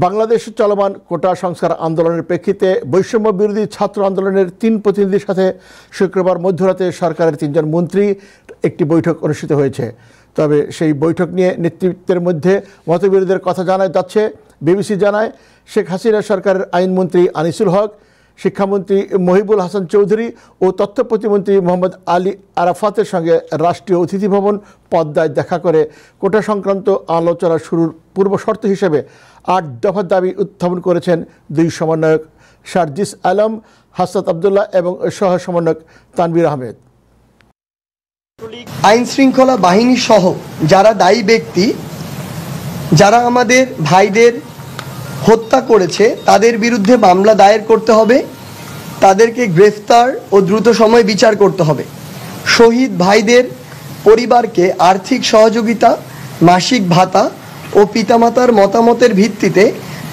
বাংলাদেশে চলমান কোটা সংস্কার আন্দোলনের প্রেক্ষিতে বৈষম্য বিরোধী ছাত্র আন্দোলনের 3 প্রতিনিধির সাথে শুক্রবার মধ্যরাতে সরকারের 3 জন মন্ত্রী একটি বৈঠক অনুষ্ঠিত হয়েছে। তবে সেই বৈঠক নিয়ে নেতৃত্বের মধ্যে মতবিরোধের কথা জানা যাচ্ছে। বিবিসি জানায়, শেখ হাসিনা সরকারের আইনমন্ত্রী আনিসুল হক, শিক্ষামন্ত্রী মহিবুল হাসান চৌধুরী ও তথ্য প্রতিমন্ত্রী মোহাম্মদ আলী আরাফাতের সঙ্গে রাষ্ট্রীয় অতিথি ভবন পদ্মায় দেখা করে কোটা সংক্রান্ত আলোচনা শুরুর পূর্বশর্ত হিসেবে 8 দফা দাবি উত্থাপন করেছেন 2 সমন্বয়ক শারজিস আলম, হাসনাত আবদুল্লাহ এবং সহ সমন্বয়ক তানভীর আহমেদ। আইন শৃঙ্খলা বাহিনী সহ যারা দায়ী ব্যক্তি, যারা আমাদের ভাইদের হত্যা করেছে, তাদের বিরুদ্ধে মামলা দায়ের করতে হবে, তাদেরকে গ্রেফতার ও দ্রুত সময়ে বিচার করতে হবে। শহীদ ভাইদের পরিবারকে আর্থিক সহযোগিতা, মাসিক ভাতা ও পিতামাতার মতামতের ভিত্তিতে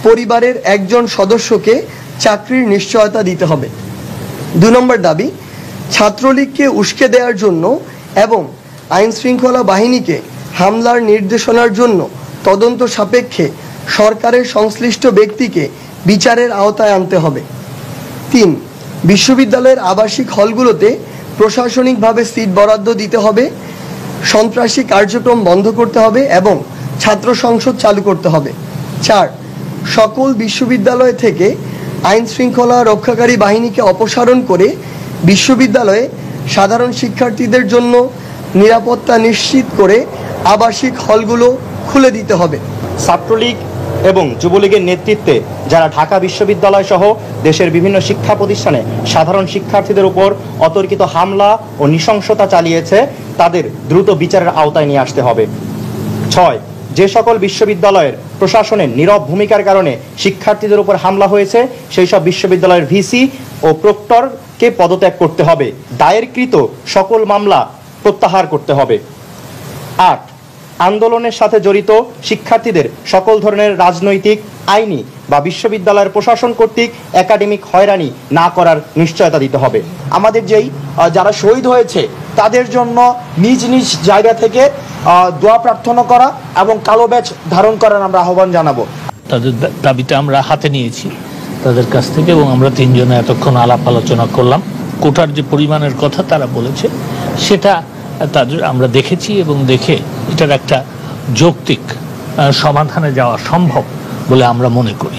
পরিবারের একজন সদস্যকে চাকরির নিশ্চয়তা দিতে হবে। 2 নম্বর দাবি, ছাত্রলীগকে উস্কে দেওয়ার জন্য এবং আইন শৃঙ্খলা বাহিনীকে হামলার নির্দেশনার জন্য তদন্ত সাপেক্ষে সরকারের সংশ্লিষ্ট ব্যক্তিকে বিচারের আওতায় আনতে হবে। 3, বিশ্ববিদ্যালয়ের আবাসিক হলগুলোতে প্রশাসনিকভাবে সিট বরাদ্দ দিতে হবে, সন্ত্রাসী কার্যক্রম বন্ধ করতে হবে এবং ছাত্র সংসদ চালু করতে হবে। 4, সকল বিশ্ববিদ্যালয় থেকে আইন শৃঙ্খলা রক্ষাকারী বাহিনীকে অপসারণ করে বিশ্ববিদ্যালয়ে সাধারণ শিক্ষার্থীদের জন্য নিরাপত্তা নিশ্চিত করে আবাসিক হলগুলো খুলে দিতে হবে। ছাত্রলীগ এবং যুবলীগের নেতৃত্বে যারা ঢাকা বিশ্ববিদ্যালয় সহ দেশের বিভিন্ন শিক্ষা প্রতিষ্ঠানে সাধারণ শিক্ষার্থীদের উপর অতর্কিত হামলা ও নৃশংসতা চালিয়েছে, তাদের দ্রুত বিচারের আওতায় নিয়ে আসতে হবে। 6, যে সকল বিশ্ববিদ্যালয়ের প্রশাসনের নীরব ভূমিকার কারণে শিক্ষার্থীদের উপর হামলা হয়েছে, সেই সব বিশ্ববিদ্যালয়ের ভিসি ও প্রক্টরকে পদত্যাগ করতে হবে। দায়েরকৃত সকল মামলা প্রত্যাহার করতে হবে। 8, আন্দোলনের সাথে জড়িত শিক্ষার্থীদের সকল ধরনের রাজনৈতিক, আইনি বা বিশ্ববিদ্যালয়ের প্রশাসন কর্তৃক একাডেমিক হয়রানি না করার নিশ্চয়তা দিতে হবে। আমাদের যেই যারা শহীদ হয়েছে তাদের জন্য নিজ নিজ জায়গা থেকে দোয়া প্রার্থনা করা এবং কালো ব্যাজ ধারণ করার আমরা আহ্বান জানাবো। তাদের দাবিটা আমরা হাতে নিয়েছি তাদের কাছ থেকে এবং আমরা 3 জনে এতক্ষণ আলাপ আলোচনা করলাম। কোটার যে পরিমাণের কথা তারা বলেছে সেটা তাদের আমরা দেখেছি এবং দেখে এটার একটা যৌক্তিক সমাধানে যাওয়া সম্ভব বলে আমরা মনে করি।